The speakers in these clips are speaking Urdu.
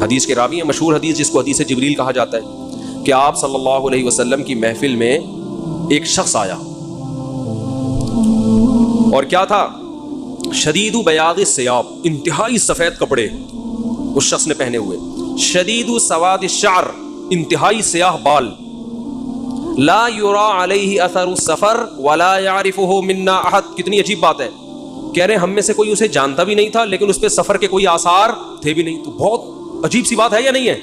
حدیث کے راوی ہیں، مشہور حدیث جس کو حدیث جبریل کہا جاتا ہے کہ آپ صلی اللہ علیہ وسلم کی محفل میں ایک شخص آیا اور کیا تھا؟ شدید بیاض الثیاب، انتہائی سفید کپڑے اس شخص نے پہنے ہوئے، شدید سواد الشعر، انتہائی سیاہ بال، لا یرا علیہ اثر السفر ولا یعرفہ منا احد. کتنی عجیب بات ہے، کہہ رہے ہیں ہم میں سے کوئی اسے جانتا بھی نہیں تھا لیکن اس پہ سفر کے کوئی آثار تھے بھی نہیں. تو بہت عجیب سی بات ہے یا نہیں ہے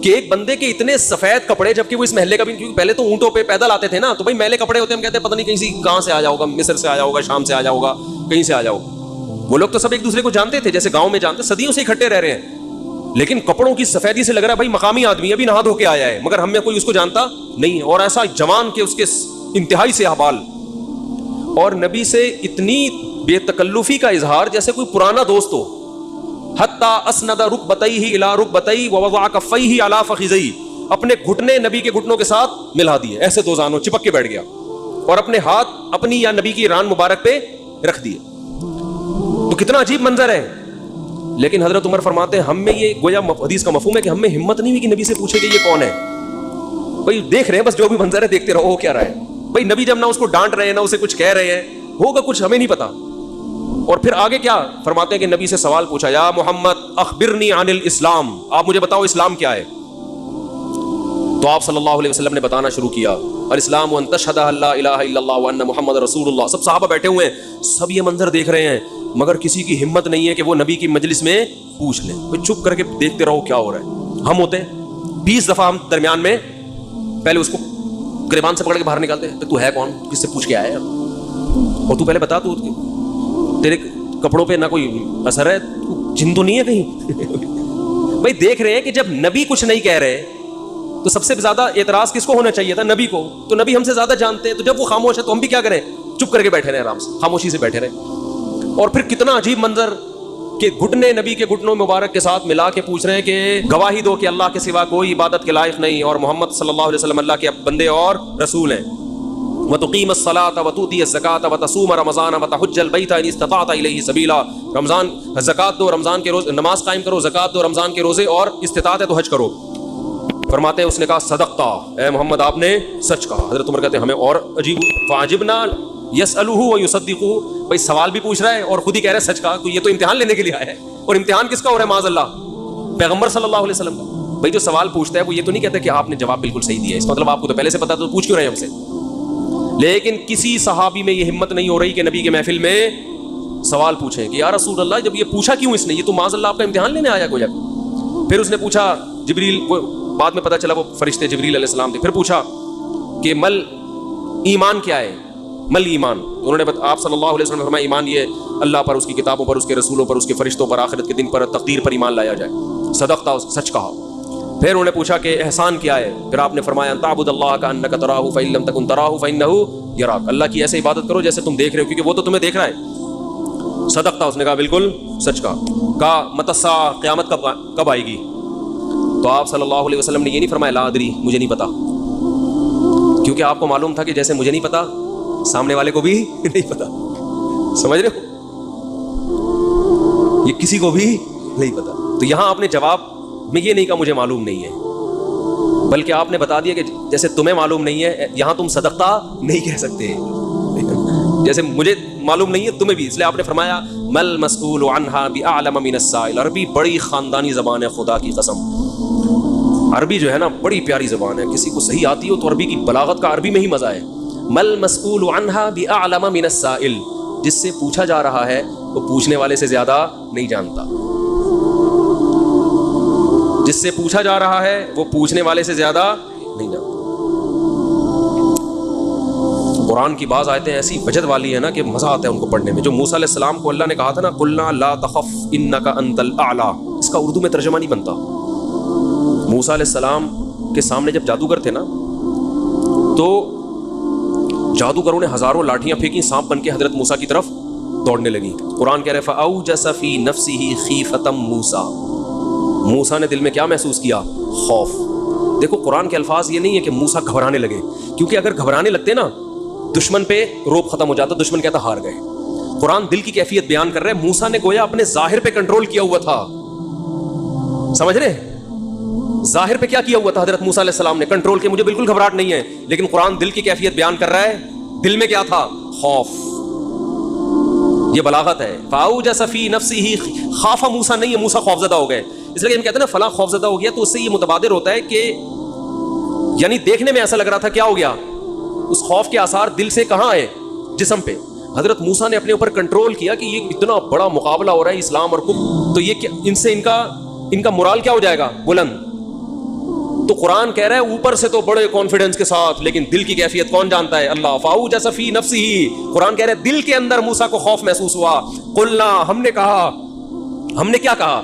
کہ ایک بندے کے اتنے سفید کپڑے، جبکہ وہ اس محلے کا بھی، کیونکہ پہلے تو اونٹوں پہ پیدل آتے تھے نا، تو بھائی میلے کپڑے ہوتے ہیں، ہم کہتے ہیں پتہ نہیں کہیں سے کہاں سے آیا ہوگا، مصر سے آیا ہوگا، شام سے آیا ہوگا، کہیں سے آیا ہوگا. وہ لوگ تو سب ایک دوسرے کو جانتے تھے، جیسے گاؤں میں جانتے، صدیوں سے اکٹھے رہ رہے ہیں، لیکن کپڑوں کی سفیدی سے لگ رہا ہے بھائی مقامی آدمی ابھی نہا دھو کے آیا ہے، مگر ہم میں کوئی اس کو جانتا نہیں. اور ایسا جوان کہ اس کے انتہائی سیاہ بال، اور نبی سے اتنی بے تکلفی کا اظہار جیسے کوئی پرانا دوست ہو. حتی اسند رکبتیہ الی رکبتیہ ووضع کفیہ علی فخذیہ، اپنے گھٹنے نبی کے گھٹنوں کے ساتھ ملا دیے، ایسے دو زانوں چپک کے بیٹھ گیا، اور اپنے ہاتھ اپنی یا نبی کی ران مبارک پہ رکھ دیے. تو کتنا عجیب منظر ہے. لیکن حضرت عمر فرماتے ہیں ہم میں یہ گویا حدیث کا مفہوم ہے کہ ہم میں ہمت نہیں ہوئی کہ نبی سے پوچھے کہ یہ کون ہے. بھائی دیکھ رہے ہیں بس جو بھی منظر ہے دیکھتے رہو ہو کیا رہا ہے. بھائی نبی جب نہ اس کو ڈانٹ رہے ہیں نہ اسے کچھ کہہ رہے ہیں، ہوگا کچھ ہمیں نہیں پتا. اور پھر آگے کیا فرماتے ہیں کہ نبی سے سوال پوچھا، یا محمد اخبرنی عن الاسلام، آپ مجھے بتاؤ اسلام کیا ہے. تو آپ صلی اللہ علیہ وسلم نے بتانا شروع کیا، الاسلام ان تشہد ان لا الہ الا اللہ وان محمد رسول اللہ. سب صحابہ بیٹھے ہوئے ہیں، سب یہ منظر دیکھ رہے ہیں، مگر کسی کی ہمت نہیں ہے کہ وہ نبی کی مجلس میں پوچھ لیں. چپ کر کے دیکھتے رہو کیا ہو رہا ہے. ہم ہوتے 20 دفعہ ہم درمیان میں پہلے اس کو گریبان سے پکڑ کے باہر نکالتے ہیں، تو ہے کون، کس سے پوچھ کے آیا ہے، اور تو پہلے بتا، تو تیرے کپڑوں پہ نہ کوئی اثر ہے، تو جن تو نہیں ہے کہیں. بھائی دیکھ رہے ہیں کہ جب نبی کچھ نہیں کہہ رہے تو سب سے زیادہ اعتراض کس کو ہونا چاہیے تھا؟ نبی کو. تو نبی ہم سے زیادہ جانتے ہیں، تو جب وہ خاموش ہے تو ہم بھی کیا کریں، چپ کر کے بیٹھے رہے، آرام سے خاموشی سے بیٹھے رہے. اور پھر کتنا عجیب منظر کہ گھٹنے نبی کے گھٹنوں مبارک کے ساتھ ملا کے پوچھ رہے ہیں کہ گواہی دو کہ اللہ کے سوا کوئی عبادت کے لائق نہیں اور محمد صلی اللہ علیہ وسلم اللہ کے بندے اور رسول ہیں. وَتُقِيمَ الصَّلَاةَ وَتُؤْتِيَ الزَّكَاةَ وَتَصُومَ رَمَضَانَ وَتَحُجَّ الْبَيْتَ إِنِ اسْتَطَعْتَ إِلَيْهِ سَبِيلًا. رمضان زکات دو، رمضان کے روز نماز قائم کرو، زکات دو، رمضان کے روزے، اور استطاعت ہے تو حج کرو. فرماتے ہیں اس نے کہا صدقتا، اے محمد آپ نے سچ کہا. حضرت عمر کہتے ہیں ہمیں اور عجیب، فعجبنا یسألہ ویصدقہ. بھائی سوال بھی پوچھ رہا ہے اور خود ہی کہہ رہا ہے سچ کہا. تو یہ تو امتحان لینے کے لیے آیا ہے، اور امتحان کس کا ہو رہا ہے معاذ اللہ؟ پیغمبر صلی اللہ علیہ وسلم کا. بھائی جو سوال پوچھتا ہے وہ یہ تو نہیں کہتا کہ آپ نے جواب بالکل صحیح دیا ہے، اس مطلب آپ کو تو پہلے سے پتا تو پوچھ کیوں رہے ہم سے. لیکن کسی صحابی میں یہ ہمت نہیں ہو رہی کہ نبی کے محفل میں سوال پوچھیں کہ یا رسول اللہ جب یہ پوچھا کیوں اس نے، یہ تو معاذ اللہ آپ کا امتحان لینے آیا کوئی. پھر اس نے پوچھا، جبریل کو بعد میں پتا چلا وہ فرشتے جبریل علیہ السلام تھے. پھر پوچھا کہ مل ایمان کیا ہے، مل ایمان. انہوں نے آپ صلی اللہ علیہ وسلم نے فرمایا ایمان یہ اللہ پر، اس کی کتابوں پر، اس کے رسولوں پر، اس کے فرشتوں پر، آخرت کے دن پر، تقدیر پر ایمان لایا جائے. صدقتا، سچ کہا. پھر انہوں نے پوچھا کہ احسان کیا ہے. پھر آپ نے فرمایا ان تعبد اللہ کانک تراہ فان لم تکن تراہ فانہ یراک، اللہ کی ایسے عبادت کرو جیسے تم دیکھ رہے ہو، کیونکہ وہ تو تمہیں دیکھ رہا ہے. صدقتا، اس نے کہا بالکل سچ کہا متی الساعہ، قیامت کب آئے گی. تو آپ صلی اللہ علیہ وسلم نے یہ نہیں فرمایا لا ادری، مجھے نہیں پتا، کیونکہ آپ کو معلوم تھا کہ جیسے مجھے نہیں پتا سامنے والے کو بھی نہیں پتا. سمجھ رہے ہو، یہ کسی کو بھی نہیں پتا. تو یہاں آپ نے جواب میں یہ نہیں کہا مجھے معلوم نہیں ہے، بلکہ آپ نے بتا دیا کہ جیسے تمہیں معلوم نہیں ہے، یہاں تم صدقتا نہیں کہہ سکتے، جیسے مجھے معلوم نہیں ہے تمہیں بھی. اس لیے آپ نے فرمایا مل مسئول عنہا باعلم من السائل. عربی بڑی خاندانی زبان ہے، خدا کی قسم. عربی جو ہے نا بڑی پیاری زبان ہے، کسی کو صحیح آتی ہو تو عربی کی بلاغت کا عربی میں ہی مزہ ہے. مل مسئول عنہا باعلم من السائل، جس سے پوچھا جا رہا ہے وہ پوچھنے والے سے زیادہ نہیں جانتا. جس سے پوچھا جا رہا ہے وہ پوچھنے والے سے زیادہ نہیں جانتا. قرآن کی بعض آیتیں ایسی وجد والی ہیں نا کہ مزہ آتا ہے ان کو پڑھنے میں. جو موسیٰ علیہ السلام کو اللہ نے کہا تھا نا قلنا لا تخف انک انت الاعلی، اس کا اردو میں ترجمہ نہیں بنتا. موسیٰ علیہ السلام کے سامنے جب جادوگر تھے نا تو جادوگروں نے ہزاروں لاٹھیاں پھینکی، سانپ بن کے حضرت موسیٰ کی طرف دوڑنے لگی. قرآن کہہ رہے فاوجس فی نفسہ خیفۃ موسیٰ، موسیٰ نے دل میں کیا محسوس کیا؟ خوف. دیکھو قرآن کے الفاظ یہ نہیں ہے کہ موسیٰ گھبرانے لگے، کیونکہ اگر گھبرانے لگتے نا دشمن پہ روب ختم ہو جاتا، دشمن کہتا ہار گئے. قرآن دل کی کیفیت بیان کر رہے ہیں. موسیٰ نے گویا اپنے ظاہر پہ کنٹرول کیا ہوا تھا، سمجھ رہے؟ ظاہر پہ کیا کیا ہوا تھا حضرت موسیٰ علیہ السلام نے؟ کنٹرول کے، مجھے بالکل گھبراہٹ نہیں ہے، لیکن قرآن دل کی کیفیت بیان کر رہا ہے. دل میں کیا تھا؟ خوف. یہ بلاغت ہے. فَأَوْجَسَ فِي نَفْسِهِ، خَافَ موسیٰ نہیں ہے، موسیٰ خوفزدہ ہو گئے. اس لیے ہم کہتے ہیں نا فلاں خوفزدہ ہو گیا، تو اس سے یہ متبادر ہوتا ہے کہ یعنی دیکھنے میں ایسا لگ رہا تھا کیا ہو گیا، اس خوف کے آثار دل سے کہاں آئے؟ جسم پہ. حضرت موسیٰ نے اپنے اوپر کنٹرول کیا کہ یہ اتنا بڑا مقابلہ ہو رہا ہے اسلام اور کفر، تو یہ ان سے ان کا مورال کیا ہو جائے گا؟ بلند. تو قرآن کہہ رہا ہے اوپر سے تو بڑے کانفیڈنس کے ساتھ، لیکن دل کی کیفیت کون جانتا ہے؟ اللہ. فَأَوْجَسَ فِي نَفْسِهِ، قرآن کہہ رہا ہے دل کے اندر موسیٰ کو خوف محسوس ہوا. قُلْنَا، ہم نے کہا، ہم نے کیا کہا؟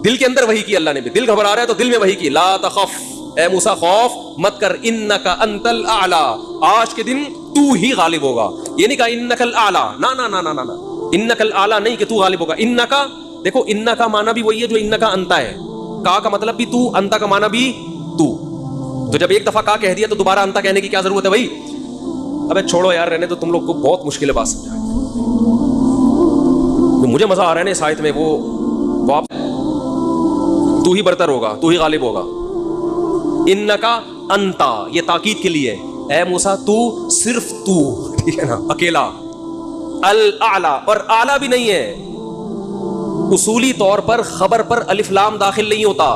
دل کے اندر وحی کی اللہ نے بھی. دل گھبرا رہا ہے تو دل میں وحی کی. لَا تَخَفْ، اے موسیٰ خوف مت کر. اِنَّكَ أَنْتَ الْأَعْلَى، آج کے دن تو ہی غالب ہوگا. یہ نہیں کہا اِنَّكَ الْأَعْلَى، نا نا نا نا نا، اِنَّكَ الْأَعْلَى نہیں کہ تو غالب ہوگا. اِنَّكَ، دیکھو اِنَّ کا معنی بھی وہی ہے جو اِنَّكَ أَنْتَ ہے. کا مطلب بھی تو، انتا کا معنی بھی تو. تو جب ایک دفعہ کا کہہ دیا تو دوبارہ انتا کہنے کی کیا ضرورت ہے بھائی؟ ابے چھوڑو یار، رہنے تو، تم لوگ کو بہت مشکل ہے بات سمجھا. مجھے مزہ آ رہا ہے نا اس آیت میں، وہ آپ تو ہی برتر ہوگا، تو ہی غالب ہوگا. انکا انتا، یہ تاکید کے لیے، اے موسیٰ تو، صرف تو، ٹھیک ہے نا، اکیلا. الاعلی، اور اعلی بھی نہیں ہے. اصولی طور پر خبر پر الف لام داخل نہیں ہوتا.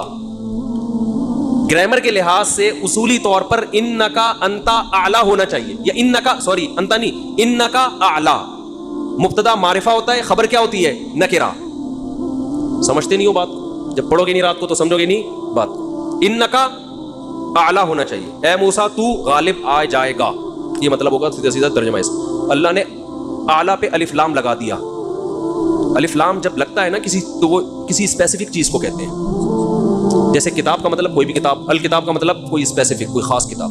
گرامر کے لحاظ سے اصولی طور پر انکا انتا اعلی ہونا چاہیے، یا انکا، سوری انتا نہیں، انکا اعلی. مبتدا معرفہ ہوتا ہے، خبر کیا ہوتی ہے؟ نکرہ. سمجھتے نہیں ہو بات؟ جب پڑھو گے نہیں رات کو تو سمجھو گے نہیں بات. انکا اعلی ہونا چاہیے. اے موسیٰ تو غالب آ جائے گا، یہ مطلب ہوگا سیدھا سیدھا ترجمہ اس. اللہ نے اعلی پہ الف لام لگا دیا. الف لام جب لگتا ہے نا کسی، تو وہ کسی اسپیسیفک چیز کو کہتے ہیں. جیسے کتاب کا مطلب کوئی بھی کتاب، الکتاب کا مطلب کوئی اسپیسیفک، کوئی خاص کتاب.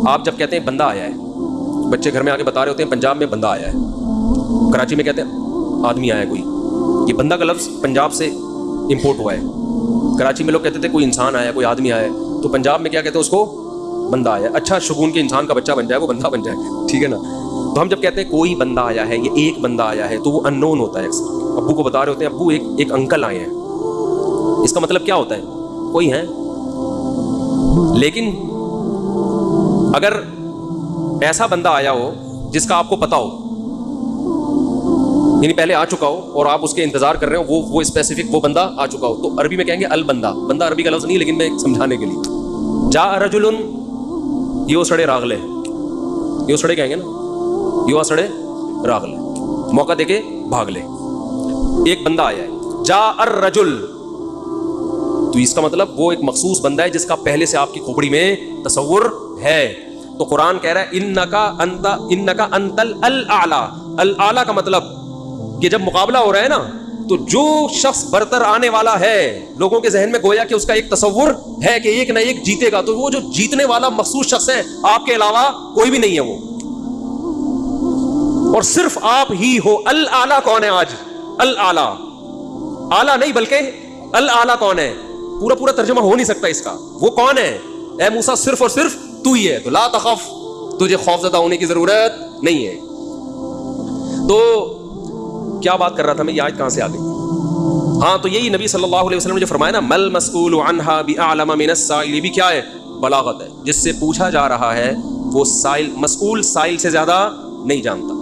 آپ جب کہتے ہیں بندہ آیا ہے، بچے گھر میں آ کے بتا رہے ہوتے ہیں پنجاب میں بندہ آیا ہے، کراچی میں کہتے ہیں آدمی آیا ہے کوئی. یہ بندہ کا لفظ پنجاب سے امپورٹ ہوا ہے. کراچی میں لوگ کہتے تھے کوئی انسان آیا ہے، کوئی آدمی آیا ہے، تو پنجاب میں کیا کہتے ہیں اس کو؟ بندہ آیا ہے. اچھا شگون کے انسان کا بچہ بن جائے وہ بندہ بن جائے، ٹھیک ہے نا. تو ہم جب کہتے ہیں کوئی بندہ آیا ہے، یہ ایک بندہ آیا ہے، تو وہ ان نون ہوتا ہے. ابو کو بتا رہے ہوتے ہیں ابو ایک انکل آئے ہیں، اس کا مطلب کیا ہوتا ہے؟ کوئی ہے. لیکن اگر ایسا بندہ آیا ہو جس کا آپ کو پتا ہو، یعنی پہلے آ چکا ہو اور آپ اس کے انتظار کر رہے ہو، وہ اسپیسیفک وہ بندہ آ چکا ہو، تو عربی میں کہیں گے البندہ. بندہ عربی کا لفظ نہیں، لیکن میں سمجھانے کے لیے. جا رجل، یو سڑے راغلے، یو سڑے کہیں گے نا، یو سڑے راغلے، موقع دے کے بھاگ لے. ایک بندہ آیا ہے، جا الرجل، تو اس کا مطلب وہ ایک مخصوص بندہ ہے جس کا پہلے سے آپ کی کھوپڑی میں تصور ہے. تو قرآن کہہ رہا ہے انکا انت الاعلی. الاعلی کا مطلب کہ جب مقابلہ ہو رہا ہے نا، تو جو شخص برتر آنے والا ہے، لوگوں کے ذہن میں گویا کہ اس کا ایک تصور ہے کہ ایک نہ ایک جیتے گا، تو وہ جو جیتنے والا مخصوص شخص ہے، آپ کے علاوہ کوئی بھی نہیں ہے وہ، اور صرف آپ ہی ہو. الاعلی کون ہے آج؟ الاعلی، اعلی نہیں بلکہ الاعلی کون ہے؟ پورا ترجمہ ہو نہیں سکتا اس کا. وہ کون ہے؟ اے موسیٰ صرف اور صرف تو ہی ہے. تو لا تخف، تجھے خوف زدہ ہونے کی ضرورت نہیں ہے. تو کیا بات کر رہا تھا میں؟ یہ آیت کہاں سے آ گئی؟ ہاں، تو یہی نبی صلی اللہ علیہ وسلم نے جو فرمایا نا، مل مسئول عنہا بأعلم من السائل، یہ بھی کیا ہے؟ بلاغت ہے. جس سے پوچھا جا رہا ہے وہ مسئول سائل سے زیادہ نہیں جانتا.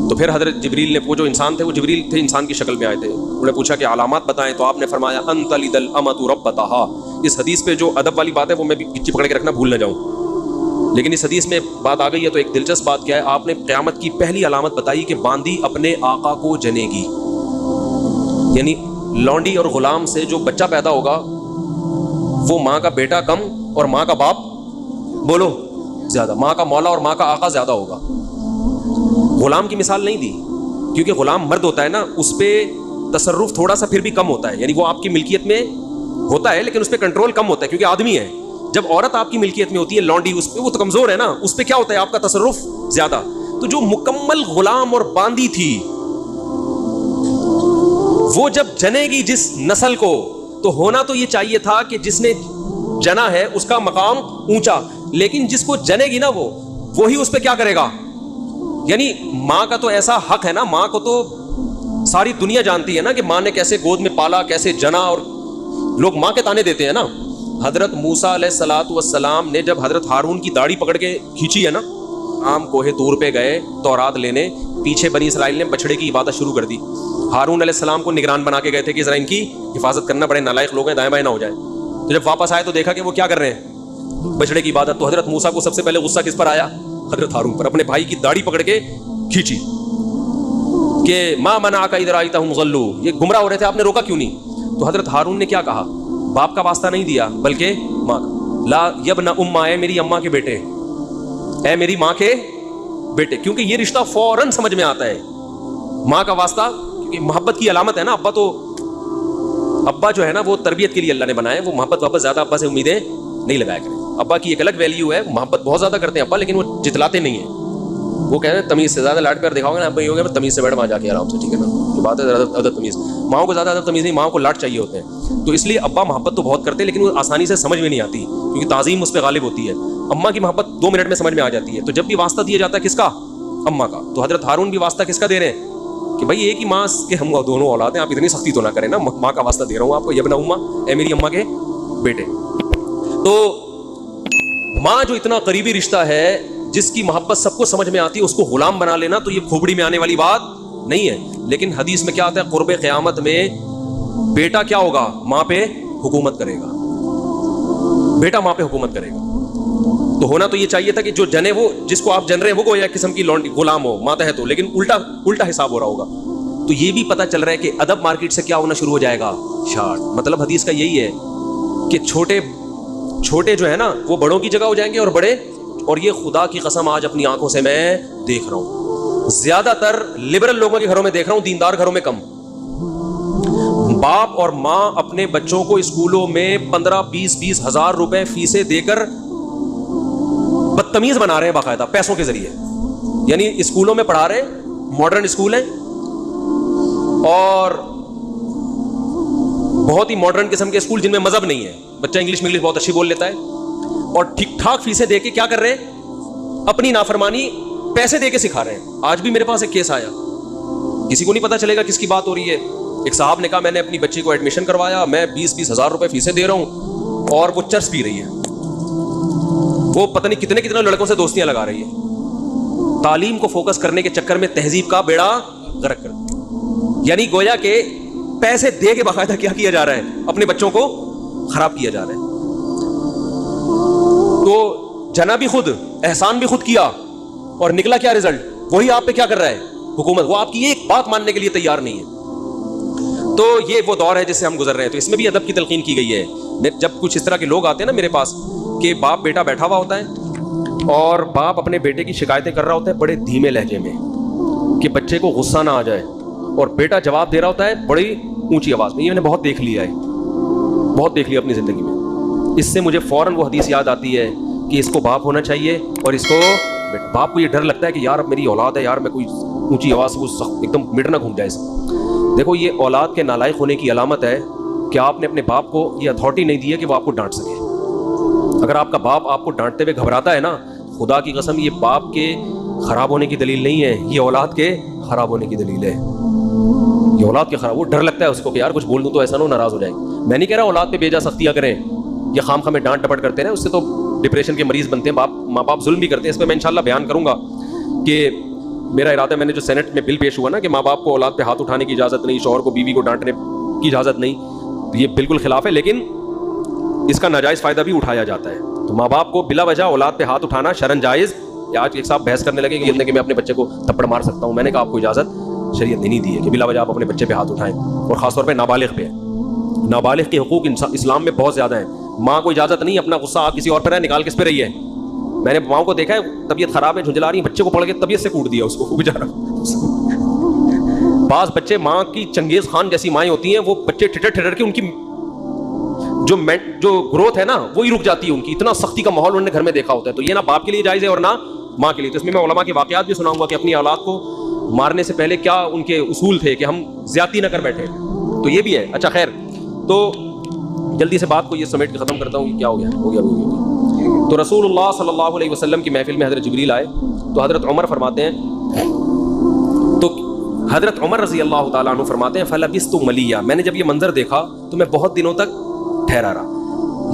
تو پھر حضرت جبریل نے، وہ جو انسان تھے، وہ جبریل تھے، انسان کی شکل میں آئے تھے، انہوں نے پوچھا کہ علامات بتائیں، تو آپ نے فرمایا ان تلد الامۃ ربتها. اس حدیث پہ جو ادب والی بات ہے وہ میں بھی گچی پکڑ کے رکھنا بھول نہ جاؤں، لیکن اس حدیث میں بات آ گئی ہے. تو ایک دلچسپ بات کیا ہے؟ آپ نے قیامت کی پہلی علامت بتائی کہ باندی اپنے آقا کو جنے گی. یعنی لونڈی اور غلام سے جو بچہ پیدا ہوگا وہ ماں کا بیٹا کم اور ماں کا باپ بولو زیادہ، ماں کا مولا اور ماں کا آقا زیادہ ہوگا. غلام کی مثال نہیں دی کیونکہ غلام مرد ہوتا ہے نا، اس پہ تصرف تھوڑا سا پھر بھی کم ہوتا ہے، یعنی وہ آپ کی ملکیت میں ہوتا ہے لیکن اس پہ کنٹرول کم ہوتا ہے کیونکہ آدمی ہے. جب عورت آپ کی ملکیت میں ہوتی ہے، لونڈی، اس پہ وہ تو کمزور ہے نا، اس پہ کیا ہوتا ہے؟ آپ کا تصرف زیادہ. تو جو مکمل غلام اور باندی تھی، وہ جب جنے گی جس نسل کو، تو ہونا تو یہ چاہیے تھا کہ جس نے جنا ہے اس کا مقام اونچا، لیکن جس کو جنے گی نا وہی اس پہ کیا کرے گا؟ یعنی ماں کا تو ایسا حق ہے نا، ماں کو تو ساری دنیا جانتی ہے نا کہ ماں نے کیسے گود میں پالا، کیسے جنا، اور لوگ ماں کے تانے دیتے ہیں نا. حضرت موسیٰ علیہ الصلوۃ والسلام نے جب حضرت ہارون کی داڑھی پکڑ کے کھینچی ہے نا, عام کوہ طور پہ گئے تورات لینے, پیچھے بنی اسرائیل نے بچڑے کی عبادت شروع کر دی. ہارون علیہ السلام کو نگران بنا کے گئے تھے کہ ذرا ان کی حفاظت کرنا, بڑے نالائق لوگ ہیں, دائیں بائیں نہ ہو جائے. تو جب واپس آئے تو دیکھا کہ وہ کیا کر رہے ہیں, بچڑے کی عبادت. تو حضرت موسیٰ کو سب سے پہلے غصہ کس پر آیا؟ حضرت ہارون پر. اپنے بھائی کی داڑھی پکڑ کے کھینچی کہ ما منعک اذ رأیتہم ضلوا, یہ گمراہ ہو رہے تھے, آپ نے روکا کیوں نہیں؟ تو حضرت ہارون نے کیا کہا؟ باپ کا واسطہ نہیں دیا بلکہ ماں کا. لا یبن اماں, اے میری اماں کے بیٹے, اے میری ماں کے بیٹے, کیونکہ یہ رشتہ فوراً سمجھ میں آتا ہے. ماں کا واسطہ کیونکہ محبت کی علامت ہے نا. ابا جو ہے نا وہ تربیت کے لیے اللہ نے بنایا, وہ محبت واپس زیادہ ابا سے امیدیں نہیں لگایا کریں. ابا کی ایک الگ ویلیو ہے, محبت بہت زیادہ کرتے ہیں ابا, لیکن وہ جتلاتے نہیں ہیں. وہ کہہ رہے ہیں تمیز سے زیادہ لاڈ پیار دکھاؤ گے نا ابا, یہ ہو گیا تمیز سے بیٹھ وہاں جا کے آرام سے, ٹھیک ہے نا, یہ بات ہے ادب تمیز. ماؤں کو زیادہ ادب تمیز نہیں, ماؤں کو لاڈ چاہیے ہوتے ہیں. تو اس لیے ابا محبت تو بہت کرتے ہیں لیکن وہ آسانی سے سمجھ میں نہیں آتی, کیونکہ تعظیم اس پہ غالب ہوتی ہے. اماں کی محبت 2 منٹ میں سمجھ میں آ جاتی ہے. تو جب بھی واسطہ دیا جاتا ہے کس کا؟ اماں کا. تو حضرت ہارون بھی واسطہ کس کا دے رہے ہیں کہ بھائی ایک ہی ماں کے ہم دونوں اولاد ہیں, آپ اتنی سختی تو نہ کریں نا, ماں کا واسطہ دے رہا ہوں آپ کو, یبن اماں, اے میری اماں کے بیٹے. تو ماں جو اتنا قریبی رشتہ ہے, جس کی محبت سب کو سمجھ میں آتی ہے, اس کو غلام بنا لینا تو یہ کھوپڑی میں آنے والی بات نہیں ہے. لیکن حدیث میں کیا آتا ہے, قرب قیامت میں بیٹا کیا ہوگا, ماں پہ حکومت کرے گا, بیٹا ماں پہ حکومت کرے گا. تو ہونا تو یہ چاہیے تھا کہ جو جنے وہ جس کو آپ جن رہے ہیں وہ گویا قسم کی غلام ہو, ماتحت ہو, لیکن الٹا حساب ہو رہا ہوگا. تو یہ بھی پتہ چل رہا ہے کہ ادب مارکیٹ سے کیا ہونا شروع ہو جائے گا, شارٹ. مطلب حدیث کا یہی ہے کہ چھوٹے جو ہے نا وہ بڑوں کی جگہ ہو جائیں گے, اور بڑے, اور یہ خدا کی قسم آج اپنی آنکھوں سے میں دیکھ رہا ہوں, زیادہ تر لبرل لوگوں کے گھروں میں دیکھ رہا ہوں, دیندار گھروں میں کم. باپ اور ماں اپنے بچوں کو اسکولوں میں 15-20 ہزار روپے فیسیں دے کر بدتمیز بنا رہے ہیں باقاعدہ پیسوں کے ذریعے. یعنی اسکولوں میں پڑھا رہے ہیں, ماڈرن اسکول ہیں, اور بہت ہی ماڈرن قسم کے اسکول جن میں مذہب نہیں ہے, بچہ انگلش بہت اچھی بول لیتا ہے, اور ٹھیک ٹھاک فیسیں دے کے کیا کر رہے ہیں, اپنی نافرمانی پیسے دے کے سکھا رہے ہیں. آج بھی میرے پاس ایک کیس آیا, کسی کو نہیں پتا چلے گا کس کی بات ہو رہی ہے. ایک صاحب نے کہا میں نے اپنی بچی کو ایڈمیشن کروایا, میں 20 ہزار روپے فیسیں دے رہا ہوں, اور وہ چرس پی رہی ہے, وہ پتہ نہیں کتنے لڑکوں سے دوستیاں لگا رہی ہے. تعلیم کو فوکس کرنے کے چکر میں تہذیب کا بیڑا غرق کر, یعنی گویا کہ پیسے دے کے باقاعدہ کیا کیا جا رہا ہے, اپنے بچوں کو خراب کیا جا رہا ہے. تو جنا بھی خود, احسان بھی خود کیا, اور نکلا کیا رزلٹ, وہی آپ پہ کیا کر رہا ہے حکومت, وہ آپ کی ایک بات ماننے کے لیے تیار نہیں ہے. تو یہ وہ دور ہے جس سے ہم گزر رہے ہیں. تو اس میں بھی ادب کی تلقین کی گئی ہے. جب کچھ اس طرح کے لوگ آتے ہیں نا میرے پاس, کہ باپ بیٹا بیٹھا ہوا ہوتا ہے اور باپ اپنے بیٹے کی شکایتیں کر رہا ہوتا ہے بڑے دھیمے لہجے میں کہ بچے کو غصہ نہ آ جائے, اور بیٹا جواب دے رہا ہوتا ہے بڑی اونچی آواز میں. یہ میں نے بہت دیکھ لیا ہے, بہت دیکھ لیا اپنی زندگی میں. اس سے مجھے فوراً وہ حدیث یاد آتی ہے کہ اس کو باپ ہونا چاہیے, اور اس کو باپ کو یہ ڈر لگتا ہے کہ یار اب میری اولاد ہے, یار میں کوئی اونچی آواز سے ایک دم میٹر نہ گھوم جائے. دیکھو یہ اولاد کے نالائق ہونے کی علامت ہے کہ آپ نے اپنے باپ کو یہ اتھارٹی نہیں دی ہے کہ وہ آپ کو ڈانٹ سکے. اگر آپ کا باپ آپ کو ڈانٹتے ہوئے گھبراتا ہے نا, خدا کی قسم یہ باپ کے خراب ہونے کی دلیل نہیں ہے, یہ اولاد کے خراب ہونے کی دلیل ہے. یہ اولاد کے خراب, وہ ڈر لگتا ہے اس کو کہ یار کچھ بول دوں تو ایسا نہ ناراض ہو جائے. میں نہیں کہہ رہا اولاد پہ بے جا سختیاں کریں, یہ خام خامے ڈانٹ ڈپٹ کرتے ہیں, اس سے تو ڈپریشن کے مریض بنتے ہیں. ماں باپ ظلم بھی کرتے ہیں. اس پہ میں انشاءاللہ بیان کروں گا کہ میرا ارادہ, میں نے جو سینٹ میں بل پیش ہوا نا کہ ماں باپ کو اولاد پہ ہاتھ اٹھانے کی اجازت نہیں, شوہر کو بیوی کو ڈانٹنے کی اجازت نہیں, یہ بالکل خلاف ہے, لیکن اس کا ناجائز فائدہ بھی اٹھایا جاتا ہے. تو ماں باپ کو بلا وجہ اولاد پہ ہاتھ اٹھانا شرعن جائز. آج ایک صاحب بحث کرنے لگے کہ میں اپنے بچے کو تھپڑ مار سکتا ہوں. میں نے کہا آپ کو اجازت شریعت نہیں دی ہے کہ بلا وجہ آپ اپنے بچے پہ ہاتھ اٹھائیں, اور خاص طور پہ نابالغ پہ. نابالغ کے حقوق اسلام میں بہت زیادہ ہیں. ماں کو اجازت نہیں اپنا غصہ آپ کسی اور پہ نکال کس پہ رہی ہے. میں نے ماؤں کو دیکھا ہے طبیعت خراب ہے, جھنجلا رہی, بچے کو پڑھ کے طبیعت سے کوٹ دیا اس کو بیچارہ. بعض بچے ماں کی چنگیز خان جیسی مائیں ہوتی ہیں, وہ بچے ٹھٹر کے ان کی جو گروتھ ہے نا وہی رک جاتی ہے ان کی. اتنا سختی کا ماحول انہوں نے گھر میں دیکھا ہوتا ہے. تو یہ نہ باپ کے لیے جائز ہے اور نہ ماں کے لیے. تو اس میں علماء کے واقعات بھی سناؤں گا کہ اپنی اولاد کو مارنے سے پہلے کیا ان کے اصول تھے کہ ہم زیادتی نہ کر بیٹھے. تو یہ بھی ہے. اچھا خیر, تو جلدی سے بات کو یہ سمیٹ کے ختم کرتا ہوں. کیا ہو گیا. تو رسول اللہ صلی اللہ علیہ وسلم کی محفل میں حضرت جبریل آئے تو حضرت عمر فرماتے ہیں, تو حضرت عمر رضی اللہ تعالیٰ عنہ فرماتے ہیں فلبثت ملیہ, میں نے جب یہ منظر دیکھا تو میں بہت دنوں تک ٹھہرا رہا.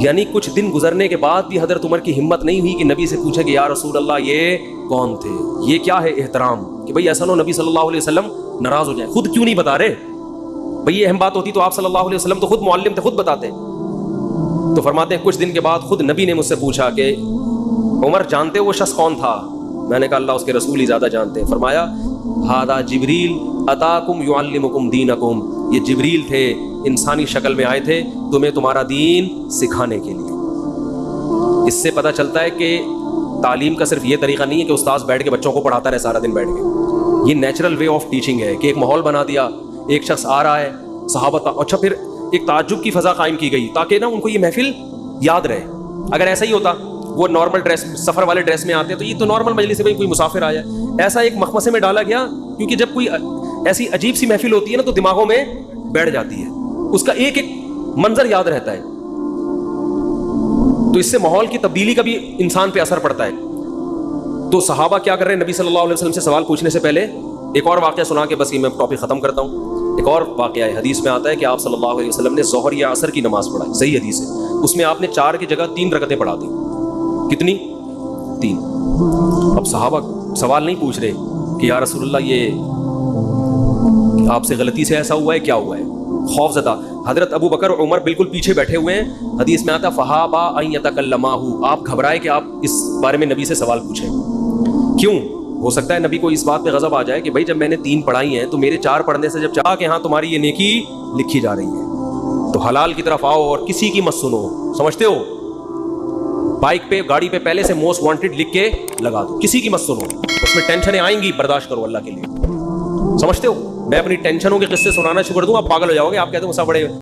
یعنی کچھ دن گزرنے کے بعد بھی حضرت عمر کی ہمت نہیں ہوئی کہ نبی سے پوچھے کہ یا رسول اللہ یہ کون تھے, یہ کیا ہے احترام, کہ بھئی ایسا نہ نبی صلی اللہ علیہ وسلم ناراض ہو جائیں. خود کیوں نہیں بتا رہے؟ بھئی یہ اہم بات ہوتی تو آپ صلی اللہ علیہ وسلم تو خود معلم تھے, خود بتاتے. تو فرماتے ہیں کچھ دن کے بعد خود نبی نے مجھ سے پوچھا کہ عمر جانتے وہ شخص کون تھا؟ میں نے کہا اللہ اس کے رسول ہی زیادہ جانتے ہیں. فرمایا ھذا جبریل اتاکم یعلمکم دینکم, یہ جبریل تھے, انسانی شکل میں آئے تھے تمہیں تمہارا دین سکھانے کے لیے. اس سے پتہ چلتا ہے کہ تعلیم کا صرف یہ طریقہ نہیں ہے کہ استاذ بیٹھ کے بچوں کو پڑھاتا رہے سارا دن بیٹھ کے. یہ نیچرل وے آف ٹیچنگ ہے کہ ایک ماحول بنا دیا, ایک شخص آ رہا ہے, صحابہ اچھا پھر ایک تعجب کی فضا قائم کی گئی تاکہ نا ان کو یہ محفل یاد رہے. اگر ایسا ہی ہوتا وہ نارمل ڈریس, سفر والے ڈریس میں آتے تو یہ تو نارمل مجلس ہے, کوئی مسافر آیا. ایسا ایک مخمصے میں ڈالا گیا کیونکہ جب کوئی ایسی عجیب سی محفل ہوتی ہے نا تو دماغوں میں بیٹھ جاتی ہے, اس کا ایک ایک منظر یاد رہتا ہے. تو اس سے ماحول کی تبدیلی کا بھی انسان پہ اثر پڑتا ہے. تو صحابہ کیا کر رہے ہیں, نبی صلی اللہ علیہ وسلم سے سوال پوچھنے سے پہلے ایک اور واقعہ سنا کے بس یہ میں ٹاپک ختم کرتا ہوں. ایک اور واقعہ ہے, حدیث میں آتا ہے کہ آپ صلی اللہ علیہ وسلم نے ظہر یا عصر کی نماز پڑھائی, صحیح حدیث ہے. اس میں آپ نے 4 کی جگہ 3 رکعتیں پڑھا دی. کتنی؟ 3. اب صحابہ سوال نہیں پوچھ رہے کہ یا رسول اللہ یہ آپ سے غلطی سے ایسا ہوا ہے, کیا ہوا ہے, خوف زدہ. حضرت ابو بکر اور عمر بالکل پیچھے بیٹھے ہوئے ہیں. حدیث میں آتا فہابا ان یتکلماہ, آپ گھبرائے کہ آپ اس بارے میں نبی سے سوال پوچھیں. کیوں؟ ہو سکتا ہے نبی کو اس بات پہ غضب آ جائے کہ بھائی جب میں نے 3 پڑھائی ہیں تو میرے 4 پڑھنے سے جب چاہا کہ ہاں تمہاری یہ نیکی لکھی جا رہی ہے تو حلال کی طرف آؤ اور کسی کی مت سنو. سمجھتے ہو, بائک پہ گاڑی پہ پہلے سے موسٹ وانٹڈ لکھ کے لگا دو, کسی کی مت سنو, اس میں ٹینشنیں آئیں گی, برداشت کرو اللہ کے لیے. سمجھتے ہو, میں اپنی ٹینشنوں کے قصے سنانا شروع کر دوں آپ پاگل ہو جاؤ گے, آپ کہتے ہیں مسا بڑے